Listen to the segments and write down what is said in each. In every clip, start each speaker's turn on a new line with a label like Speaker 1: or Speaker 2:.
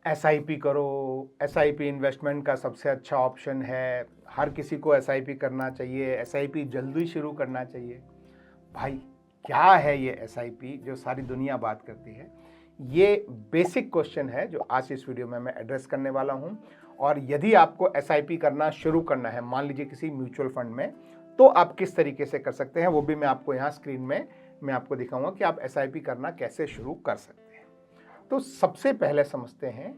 Speaker 1: SIP करो, SIP investment का सबसे अच्छा ऑप्शन है, हर किसी को एसआईपी करना चाहिए, एसआईपी जल्दी शुरू करना चाहिए। भाई क्या है ये एसआईपी जो सारी दुनिया बात करती है? ये बेसिक क्वेश्चन है जो आज इस वीडियो में मैं एड्रेस करने वाला हूं। और यदि आपको एसआईपी करना शुरू करना है, मान लीजिए किसी म्यूचुअल फंड में, तो आप किस तरीके से कर सकते हैं वो भी मैं आपको यहाँ स्क्रीन में मैं आपको दिखाऊंगा कि आप एसआईपी करना कैसे शुरू कर सकते हैं। तो सबसे पहले समझते हैं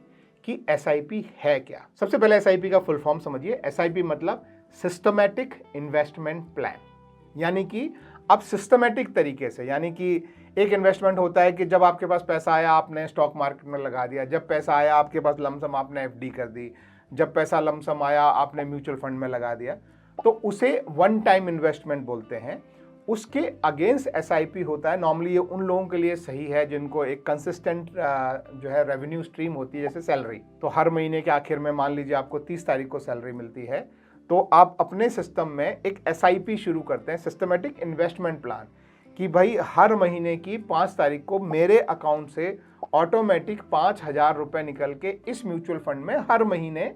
Speaker 1: कि एसआईपी है क्या। सबसे पहले एसआईपी का फुल फॉर्म समझिए। एसआईपी मतलब सिस्टमैटिक इन्वेस्टमेंट प्लान, यानी कि आप सिस्टमैटिक तरीके से, यानी कि एक इन्वेस्टमेंट होता है कि जब आपके पास पैसा आया आपने स्टॉक मार्केट में लगा दिया, जब पैसा आया आपके पास लमसम आपने एफडी कर दी, जब पैसा लमसम आया आपने म्यूचुअल फंड में लगा दिया, तो उसे वन टाइम इन्वेस्टमेंट बोलते हैं। उसके अगेंस्ट एसआईपी होता है। नॉर्मली ये उन लोगों के लिए सही है जिनको एक कंसिस्टेंट जो है रेवेन्यू स्ट्रीम होती है, जैसे सैलरी। तो हर महीने के आखिर में मान लीजिए आपको 30 तारीख को सैलरी मिलती है, तो आप अपने सिस्टम में एक एसआईपी शुरू करते हैं, सिस्टमेटिक इन्वेस्टमेंट प्लान, कि भाई हर महीने की 5 तारीख को मेरे अकाउंट से ऑटोमेटिक 5,000 रुपये निकल के इस म्यूचुअल फंड में हर महीने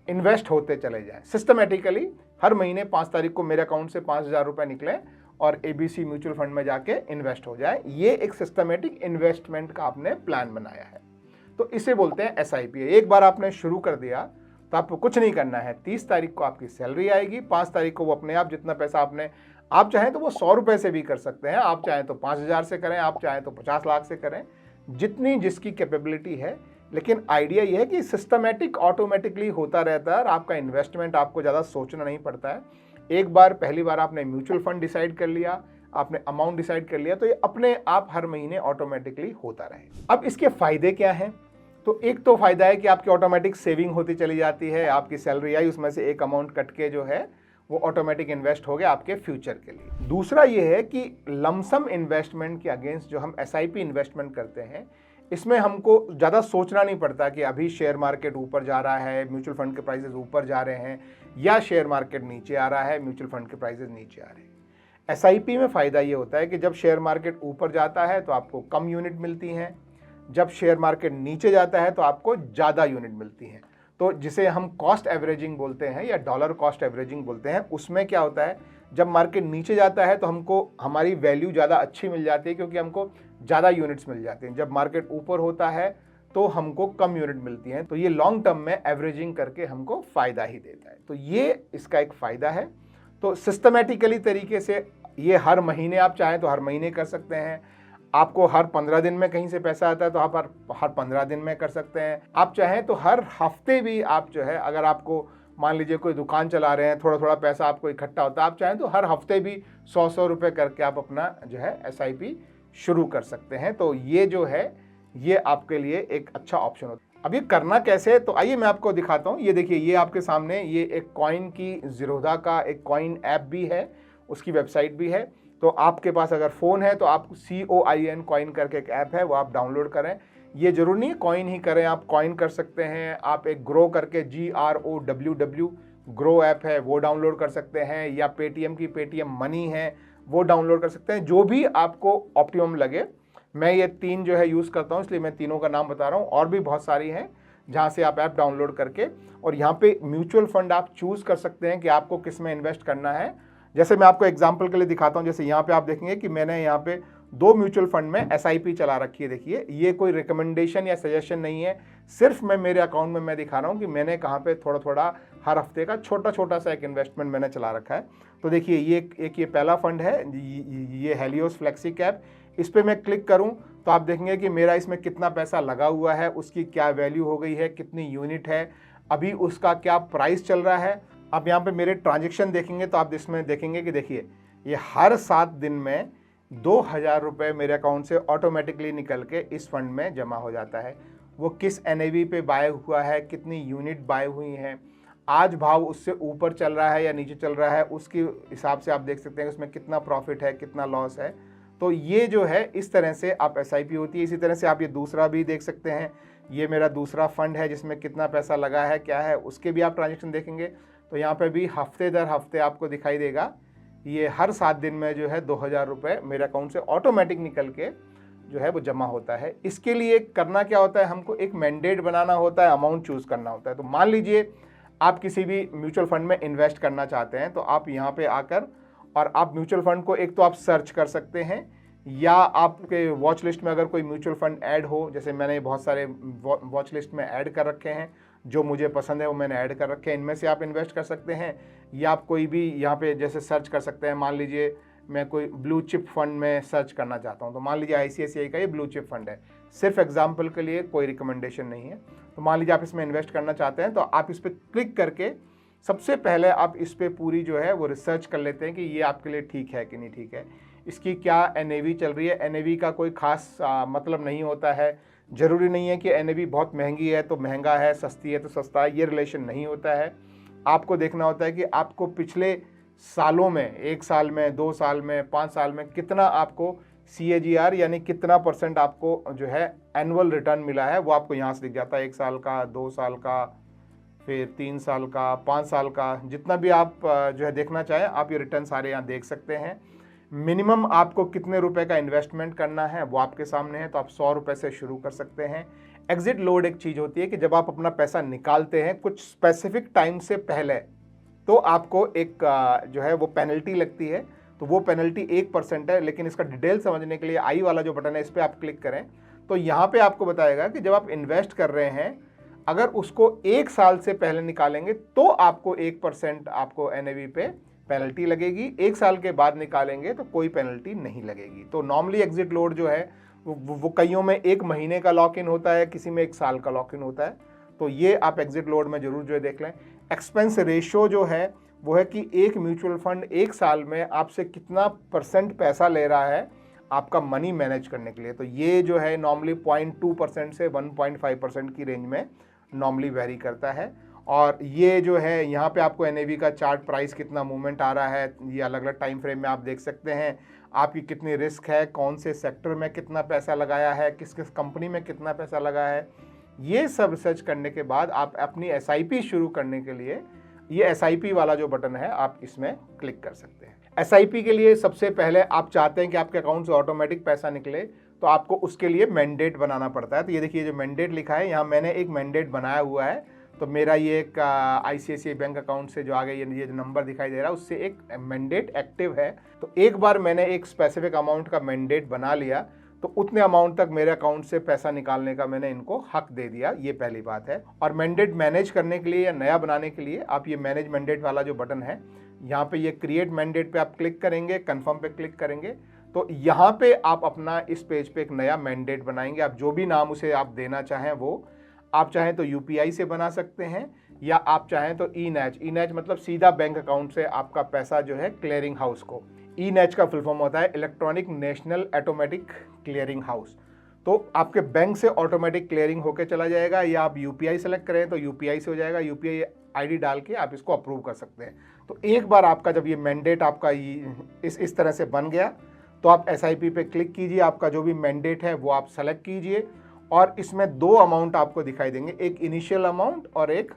Speaker 1: इन्वेस्ट होते चले जाएं। सिस्टमेटिकली हर महीने 5 तारीख को मेरे अकाउंट से 5,000 रुपये निकले और एबीसी म्यूचुअल फंड में जाके इन्वेस्ट हो जाए। ये एक सिस्टमेटिक इन्वेस्टमेंट का आपने प्लान बनाया है, तो इसे बोलते हैं एसआईपी। एक बार आपने शुरू कर दिया तो आपको कुछ नहीं करना है। 30 तारीख को आपकी सैलरी आएगी, 5 तारीख को वो अपने आप जितना पैसा आपने, आप चाहें तो वो 100 रुपये से भी कर सकते हैं, आप चाहें तो 5,000 से करें, आप चाहें तो 50 लाख से करें, जितनी जिसकी कैपेबिलिटी है। लेकिन आइडिया ये है कि सिस्टमेटिक ऑटोमेटिकली होता रहता है और आपका इन्वेस्टमेंट आपको ज़्यादा सोचना नहीं पड़ता है। एक बार पहली बार आपने म्यूचुअल फंड डिसाइड कर लिया, आपने अमाउंट डिसाइड कर लिया, तो ये अपने आप हर महीने ऑटोमेटिकली होता रहे। अब इसके फायदे क्या हैं? तो एक तो फायदा है कि आपकी ऑटोमेटिक सेविंग होती चली जाती है। आपकी सैलरी आई, उसमें से एक अमाउंट कट के जो है वो ऑटोमेटिक इन्वेस्ट हो गया आपके फ्यूचर के लिए। दूसरा ये है कि लमसम इन्वेस्टमेंट के अगेंस्ट जो हम एसआईपी इन्वेस्टमेंट करते हैं, इसमें हमको ज़्यादा सोचना नहीं पड़ता कि अभी शेयर मार्केट ऊपर जा रहा है, म्यूचुअल फंड के प्राइसेस ऊपर जा रहे हैं, या शेयर मार्केट नीचे आ रहा है, म्यूचुअल फंड के प्राइसेस नीचे आ रहे हैं। एसआईपी में फ़ायदा ये होता है कि जब शेयर मार्केट ऊपर जाता है तो आपको कम यूनिट मिलती हैं, जब शेयर मार्केट नीचे जाता है तो आपको ज़्यादा यूनिट मिलती हैं। तो जिसे हम कॉस्ट एवरेजिंग बोलते हैं या डॉलर कॉस्ट एवरेजिंग बोलते हैं, उसमें क्या होता है, जब मार्केट नीचे जाता है तो हमको हमारी वैल्यू ज़्यादा अच्छी मिल जाती है क्योंकि हमको ज़्यादा यूनिट्स मिल जाती हैं। जब मार्केट ऊपर होता है तो हमको कम यूनिट मिलती हैं। तो ये लॉन्ग टर्म में एवरेजिंग करके हमको फ़ायदा ही देता है। तो ये इसका एक फ़ायदा है। तो सिस्टमेटिकली तरीके से ये हर महीने आप चाहें तो हर महीने कर सकते हैं। आपको हर 15 दिन में कहीं से पैसा आता है तो आप हर 15 दिन में कर सकते हैं। आप चाहें तो हर हफ्ते भी आप जो है, अगर आपको मान लीजिए कोई दुकान चला रहे हैं, थोड़ा थोड़ा पैसा आपको इकट्ठा होता है, आप चाहें तो हर हफ्ते भी 100-100 रुपये करके आप अपना जो है एसआईपी शुरू कर सकते हैं। तो ये जो है ये आपके लिए एक अच्छा ऑप्शन होता है। अब ये करना कैसे है, तो आइए मैं आपको दिखाता हूँ। ये देखिए, ये आपके सामने ये एक कॉइन की ज़ीरोधा का एक कॉइन ऐप भी है, उसकी वेबसाइट भी है। तो आपके पास अगर फ़ोन है तो आप COIN कॉइन करके एक ऐप है, वो आप डाउनलोड करें। ये जरूरी नहीं है कॉइन ही करें, आप कॉइन कर सकते हैं। आप एक ग्रो करके GROWW ग्रो ऐप है, वो डाउनलोड कर सकते हैं, या पेटीएम की पेटीएम मनी है वो डाउनलोड कर सकते हैं। जो भी आपको ऑप्टिमम लगे। मैं ये 3 जो है यूज़ करता हूँ, इसलिए मैं तीनों का नाम बता रहा हूँ। और भी बहुत सारी हैं जहाँ से आप ऐप डाउनलोड करके, और यहाँ पे म्यूचुअल फंड आप चूज़ कर सकते हैं कि आपको किस में इन्वेस्ट करना है। जैसे मैं आपको एग्जांपल के लिए दिखाता हूँ। जैसे यहाँ पे आप देखेंगे कि मैंने यहाँ पे 2 म्यूचुअल फंड में एसआईपी चला रखी है। देखिए, ये कोई रिकमेंडेशन या सजेशन नहीं है, सिर्फ मैं मेरे अकाउंट में मैं दिखा रहा हूँ कि मैंने कहाँ पे थोड़ा थोड़ा हर हफ्ते का छोटा छोटा सा एक इन्वेस्टमेंट मैंने चला रखा है। तो देखिए, ये पहला फंड है, ये हेलियोस फ्लेक्सी कैप। इस पर मैं क्लिक करूँ तो आप देखेंगे कि मेरा इसमें कितना पैसा लगा हुआ है, उसकी क्या वैल्यू हो गई है, कितनी यूनिट है, अभी उसका क्या प्राइस चल रहा है। अब यहाँ पे मेरे ट्रांजेक्शन देखेंगे तो आप इसमें देखेंगे कि देखिए, ये हर 7 दिन में 2,000 रुपये मेरे अकाउंट से ऑटोमेटिकली निकल के इस फंड में जमा हो जाता है। वो किस NAV पे बाय हुआ है, कितनी यूनिट बाय हुई हैं, आज भाव उससे ऊपर चल रहा है या नीचे चल रहा है, उसके हिसाब से आप देख सकते हैं उसमें कितना प्रॉफिट है, कितना लॉस है। तो ये जो है इस तरह से आप एसआईपी होती है। इसी तरह से आप ये दूसरा भी देख सकते हैं, ये मेरा दूसरा फंड है जिसमें कितना पैसा लगा है, क्या है, उसके भी आप ट्रांजेक्शन देखेंगे तो यहाँ पे भी हफ्ते दर हफ्ते आपको दिखाई देगा। ये हर 7 दिन में जो है 2,000 रुपये मेरे अकाउंट से ऑटोमेटिक निकल के जो है वो जमा होता है। इसके लिए करना क्या होता है, हमको एक मैंडेट बनाना होता है, अमाउंट चूज़ करना होता है। तो मान लीजिए आप किसी भी म्यूचुअल फंड में इन्वेस्ट करना चाहते हैं, तो आप यहाँ पे आकर और आप म्यूचुअल फंड को एक तो आप सर्च कर सकते हैं, या आपके वॉच लिस्ट में अगर कोई म्यूचुअल फंड ऐड हो, जैसे मैंने बहुत सारे वॉच लिस्ट में ऐड कर रखे हैं, जो मुझे पसंद है वो मैंने ऐड कर रखे हैं, इनमें से आप इन्वेस्ट कर सकते हैं। या आप कोई भी यहाँ पे जैसे सर्च कर सकते हैं, मान लीजिए मैं कोई ब्लू चिप फंड में सर्च करना चाहता हूँ, तो मान लीजिए ICICI का ये ब्लू चिप फंड है, सिर्फ एग्जाम्पल के लिए, कोई रिकमेंडेशन नहीं है। तो मान लीजिए आप इसमें इन्वेस्ट करना चाहते हैं, तो आप इस पर क्लिक करके सबसे पहले आप इस पर पूरी जो है वो रिसर्च कर लेते हैं कि ये आपके लिए ठीक है कि नहीं ठीक है, इसकी क्या NAV चल रही है। NAV का कोई खास मतलब नहीं होता है, ज़रूरी नहीं है कि NAV बहुत महंगी है तो महंगा है, सस्ती है तो सस्ता है, ये रिलेशन नहीं होता है। आपको देखना होता है कि आपको पिछले सालों में, 1 साल में, 2 साल में, 5 साल में कितना आपको CAGR यानी कितना % आपको जो है एनुअल रिटर्न मिला है, वो आपको यहाँ से दिख जाता है। 1 साल का, 2 साल का, फिर 3 साल का, 5 साल का, जितना भी आप जो है देखना चाहें आप ये रिटर्न सारे यहाँ देख सकते हैं। मिनिमम आपको कितने रुपए का इन्वेस्टमेंट करना है वो आपके सामने है, तो आप 100 रुपये से शुरू कर सकते हैं। एग्जिट लोड एक चीज़ होती है कि जब आप अपना पैसा निकालते हैं कुछ स्पेसिफिक टाइम से पहले, तो आपको एक जो है वो पेनल्टी लगती है, तो वो पेनल्टी 1% है। लेकिन इसका डिटेल समझने के लिए आई वाला जो बटन है इस पर आप क्लिक करें, तो यहाँ पे आपको बताएगा कि जब आप इन्वेस्ट कर रहे हैं, अगर उसको 1 साल से पहले निकालेंगे तो आपको 1% आपको NAV पे पेनल्टी लगेगी, 1 साल के बाद निकालेंगे तो कोई पेनल्टी नहीं लगेगी। तो नॉर्मली एग्जिट लोड जो है वो कईयों में 1 महीने का लॉक इन होता है, किसी में 1 साल का लॉक इन होता है। तो ये आप एग्जिट लोड में जरूर जो है देख लें। एक्सपेंस रेशो जो है वो है कि एक म्यूचुअल फंड 1 साल में आपसे कितना % पैसा ले रहा है आपका मनी मैनेज करने के लिए। तो ये जो है नॉर्मली 0.2% से 1.5% की रेंज में नॉर्मली वेरी करता है। और ये जो है यहाँ पे आपको NAV का चार्ट, प्राइस कितना मूवमेंट आ रहा है, ये अलग अलग टाइम फ्रेम में आप देख सकते हैं। आपकी कितनी रिस्क है, कौन से सेक्टर में कितना पैसा लगाया है, किस किस कंपनी में कितना पैसा लगा है, ये सब रिसर्च करने के बाद आप अपनी SIP शुरू करने के लिए ये SIP वाला जो बटन है आप इसमें क्लिक कर सकते हैं। SIP के लिए सबसे पहले आप चाहते हैं कि आपके अकाउंट से ऑटोमेटिक पैसा निकले, तो आपको उसके लिए मैंडेट बनाना पड़ता है। तो ये देखिए जो मैंडेट लिखा है यहाँ, मैंने एक मैंडेट बनाया हुआ है। तो मेरा ये एक ICICI बैंक अकाउंट से जो आगे ये जो नंबर दिखाई दे रहा है उससे एक मैंडेट एक्टिव है। तो एक बार मैंने एक स्पेसिफिक अमाउंट का मैंडेट बना लिया, तो उतने अमाउंट तक मेरे अकाउंट से पैसा निकालने का मैंने इनको हक दे दिया, ये पहली बात है। और मैंडेट मैनेज करने के लिए या नया बनाने के लिए आप ये मैनेज मैंडेट वाला जो बटन है यहाँ पे, ये क्रिएट मैंडेट पे आप क्लिक करेंगे, कन्फर्म पे क्लिक करेंगे, तो यहाँ पे आप अपना इस पेज पे एक नया मैंडेट बनाएंगे। आप जो भी नाम उसे आप देना चाहें वो आप चाहें तो UPI से बना सकते हैं, या आप चाहें तो ई-नैच मतलब सीधा बैंक अकाउंट से आपका पैसा जो है क्लियरिंग हाउस को, ई-नैच का फुल फॉर्म होता है electronic national automatic clearing house, तो आपके बैंक से ऑटोमेटिक क्लियरिंग होकर चला जाएगा। या आप UPI सेलेक्ट करें तो UPI से हो जाएगा, UPI ID डाल के आप इसको अप्रूव कर सकते हैं। तो एक बार आपका जब ये मैंडेट आपका इस तरह से बन गया, तो आप SIP पे क्लिक कीजिए, आपका जो भी मैंडेट है वो आप सेलेक्ट कीजिए, और इसमें 2 अमाउंट आपको दिखाई देंगे, एक इनिशियल अमाउंट और एक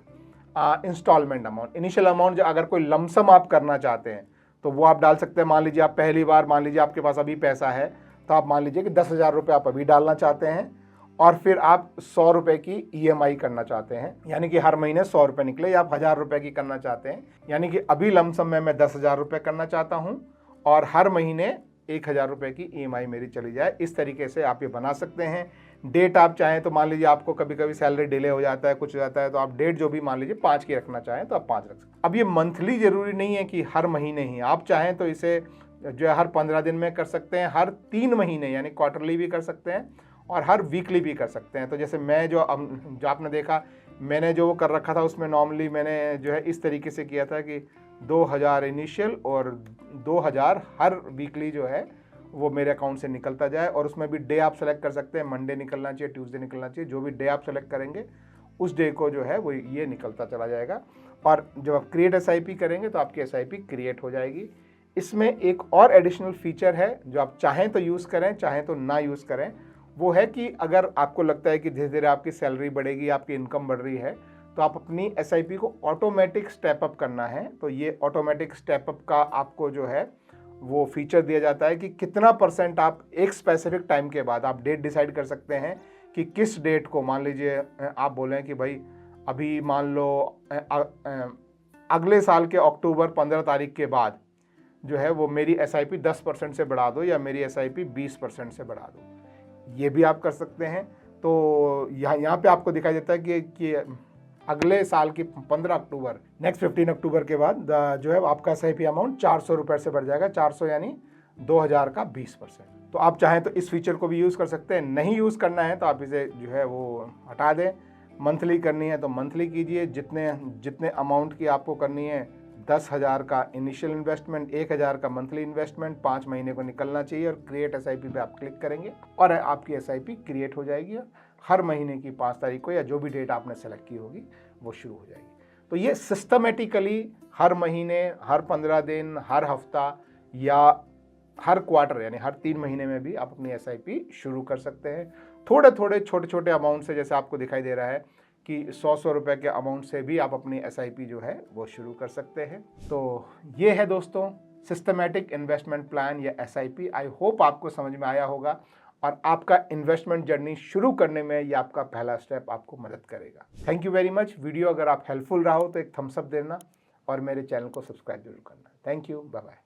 Speaker 1: इंस्टॉलमेंट अमाउंट। इनिशियल अमाउंट अगर कोई लमसम आप करना चाहते हैं तो वो आप डाल सकते हैं। मान लीजिए आप पहली बार, मान लीजिए आपके पास अभी पैसा है, तो आप मान लीजिए कि 10,000 रुपये आप अभी डालना चाहते हैं, और फिर आप 100 रुपये की EMI करना चाहते हैं, यानी कि हर महीने 100 रुपये निकले, या आप 1000 रुपये की करना चाहते हैं, यानी कि अभी लमसम में मैं 10,000 रुपये करना चाहता हूँ और हर महीने 1000 रुपये की EMI मेरी चली जाए। इस तरीके से आप ये बना सकते हैं। डेट आप चाहें तो मान लीजिए आपको कभी कभी सैलरी डिले हो जाता है, कुछ हो जाता है, तो आप डेट जो भी मान लीजिए 5 की रखना चाहें तो आप 5 रख सकते हैं। अब ये मंथली ज़रूरी नहीं है कि हर महीने ही, आप चाहें तो इसे जो है हर 15 दिन में कर सकते हैं, हर 3 महीने यानी क्वार्टरली भी कर सकते हैं, और हर वीकली भी कर सकते हैं। तो जैसे मैं जो आपने देखा मैंने जो वो कर रखा था उसमें नॉर्मली मैंने जो है इस तरीके से किया था कि 2000 इनिशियल और 2000 हर वीकली जो है वो मेरे अकाउंट से निकलता जाए। और उसमें भी डे आप सेलेक्ट कर सकते हैं, मंडे निकलना चाहिए, ट्यूसडे निकलना चाहिए, जो भी डे आप सेलेक्ट करेंगे उस डे को जो है वो ये निकलता चला जाएगा। और जब आप क्रिएट SIP करेंगे तो आपकी SIP क्रिएट हो जाएगी। इसमें एक और एडिशनल फीचर है जो आप चाहें तो यूज़ करें, चाहें तो ना यूज़ करें, वो है कि अगर आपको लगता है कि धीरे धीरे आपकी सैलरी बढ़ेगी, आपकी इनकम बढ़ रही है, तो आप अपनी SIP को ऑटोमेटिक स्टेप अप करना है। तो ये ऑटोमेटिक स्टेप अप का आपको जो है वो फीचर दिया जाता है कि कितना % आप एक स्पेसिफिक टाइम के बाद, आप डेट डिसाइड कर सकते हैं कि किस डेट को, मान लीजिए आप बोलें कि भाई अभी मान लो अगले साल के अक्टूबर 15 तारीख के बाद जो है वो मेरी SIP 10% से बढ़ा दो या मेरी SIP 20% से बढ़ा दो, ये भी आप कर सकते हैं। तो यहाँ पे आपको दिखाई देता है कि अगले साल की 15 अक्टूबर, नेक्स्ट 15 अक्टूबर के बाद जो है आपका SIP अमाउंट 400 रुपये से बढ़ जाएगा। 400 यानी 2000 का 20%। तो आप चाहें तो इस फीचर को भी यूज़ कर सकते हैं। नहीं यूज़ करना है तो आप इसे जो है वो हटा दें। मंथली करनी है तो मंथली कीजिए, जितने अमाउंट की आपको करनी है। 10,000 का इनिशियल इन्वेस्टमेंट, 1,000 का मंथली इन्वेस्टमेंट, 5 महीने को निकलना चाहिए और क्रिएट SIP पे आप क्लिक करेंगे और आपकी SIP क्रिएट हो जाएगी। हर महीने की 5 तारीख को या जो भी डेट आपने सेलेक्ट की होगी वो शुरू हो जाएगी। तो ये सिस्टमेटिकली हर महीने, हर 15 दिन, हर हफ्ता या हर क्वार्टर यानी हर 3 महीने में भी आप अपनी SIP शुरू कर सकते हैं। थोड़े थोड़े छोटे छोटे अमाउंट से, जैसे आपको दिखाई दे रहा है कि 100 रुपये के अमाउंट से भी आप अपनी SIP जो है वो शुरू कर सकते हैं। तो ये है दोस्तों सिस्टमैटिक इन्वेस्टमेंट प्लान या SIP। आई होप आपको समझ में आया होगा और आपका इन्वेस्टमेंट जर्नी शुरू करने में ये आपका पहला स्टेप आपको मदद करेगा। Thank you very much. Video अगर आप हेल्पफुल रहा हो तो एक थम्स अप देना और मेरे चैनल को सब्सक्राइब जरूर करना। Thank you, bye bye.